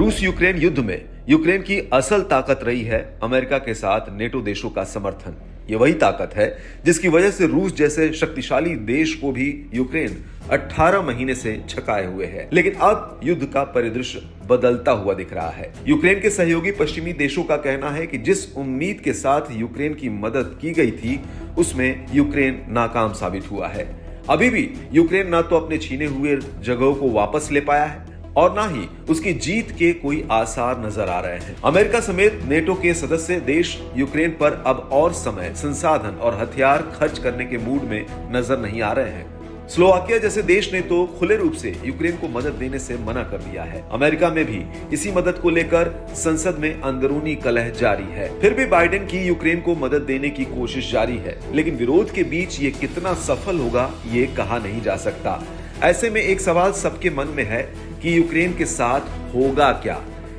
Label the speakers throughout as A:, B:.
A: रूस यूक्रेन युद्ध में यूक्रेन की असल ताकत रही है अमेरिका के साथ नेटो देशों का समर्थन। ये वही ताकत है जिसकी वजह से रूस जैसे शक्तिशाली देश को भी यूक्रेन 18 महीने से छकाए हुए है। लेकिन अब युद्ध का परिदृश्य बदलता हुआ दिख रहा है। यूक्रेन के सहयोगी पश्चिमी देशों का कहना है कि जिस उम्मीद के साथ यूक्रेन की मदद की गई थी उसमें यूक्रेन नाकाम साबित हुआ है। अभी भी यूक्रेन न तो अपने छीने हुए जगहों को वापस ले पाया है और ना ही उसकी जीत के कोई आसार नजर आ रहे हैं। अमेरिका समेत नेटो के सदस्य देश यूक्रेन पर अब और समय, संसाधन और हथियार खर्च करने के मूड में नजर नहीं आ रहे हैं। स्लोवाकिया जैसे देश ने तो खुले रूप से यूक्रेन को मदद देने से मना कर दिया है। अमेरिका में भी इसी मदद को लेकर संसद में अंदरूनी कलह जारी है। फिर भी बाइडेन की यूक्रेन को मदद देने की कोशिश जारी है, लेकिन विरोध के बीच ये कितना सफल होगा ये कहा नहीं जा सकता। ऐसे में एक सवाल सबके मन में है कि यूक्रेन के साथ होगा क्या।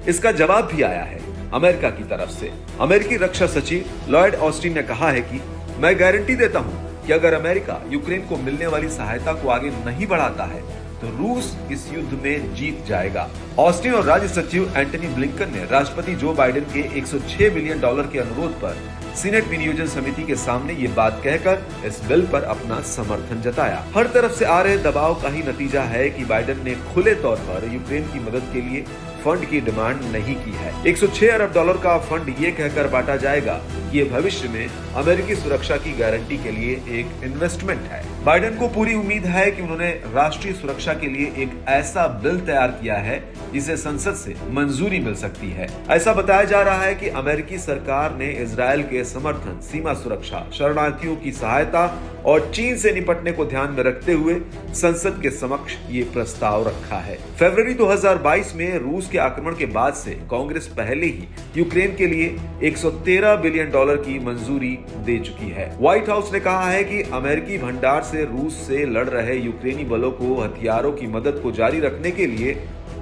A: इसका जवाब भी आया है अमेरिका की तरफ से। अमेरिकी रक्षा सचिव लॉयड ऑस्टिन ने कहा है कि मैं गारंटी देता हूं कि अगर अमेरिका यूक्रेन को मिलने वाली सहायता को आगे नहीं बढ़ाता है तो रूस इस युद्ध में जीत जाएगा। ऑस्टिन और राज्य सचिव एंटनी ब्लिंकन ने राष्ट्रपति जो बाइडेन के $106 बिलियन के अनुरोध पर सीनेट विनियोजन समिति के सामने ये बात कहकर इस बिल पर अपना समर्थन जताया। हर तरफ से आ रहे दबाव का ही नतीजा है कि बाइडेन ने खुले तौर पर यूक्रेन की मदद के लिए फंड की डिमांड नहीं की है। $106 अरब का फंड ये कहकर बांटा जाएगा कि ये भविष्य में अमेरिकी सुरक्षा की गारंटी के लिए एक इन्वेस्टमेंट है। बाइडेन को पूरी उम्मीद है कि उन्होंने राष्ट्रीय सुरक्षा के लिए एक ऐसा बिल तैयार किया है जिसे संसद से मंजूरी मिल सकती है। ऐसा बताया जा रहा है कि अमेरिकी सरकार ने इजरायल के समर्थन, सीमा सुरक्षा, शरणार्थियों की सहायता और चीन से निपटने को ध्यान में रखते हुए संसद के समक्ष ये प्रस्ताव रखा है। फरवरी 2022 में रूस के आक्रमण के बाद से कांग्रेस पहले ही यूक्रेन के लिए $113 बिलियन की मंजूरी दे चुकी है। व्हाइट हाउस ने कहा है कि अमेरिकी भंडार से रूस से लड़ रहे यूक्रेनी बलों को हथियारों की मदद को जारी रखने के लिए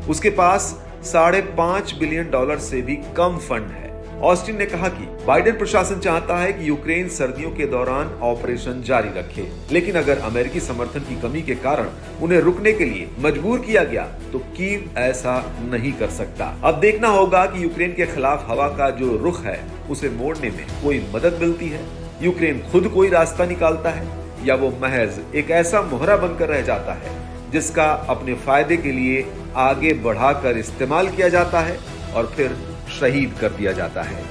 A: उसके पास $5.5 बिलियन से भी कम फंड है। ऑस्टिन ने कहा कि बाइडेन प्रशासन चाहता है कि यूक्रेन सर्दियों के दौरान ऑपरेशन जारी रखे, लेकिन अगर अमेरिकी समर्थन की कमी के कारण उन्हें रुकने के लिए मजबूर किया गया तो कीव ऐसा नहीं कर सकता। अब देखना होगा कि यूक्रेन के खिलाफ हवा का जो रुख है उसे मोड़ने में कोई मदद मिलती है, यूक्रेन खुद कोई रास्ता निकालता है या वो महज एक ऐसा मोहरा बनकर रह जाता है जिसका अपने फायदे के लिए आगे बढ़ाकर इस्तेमाल किया जाता है और फिर शहीद कर दिया जाता है।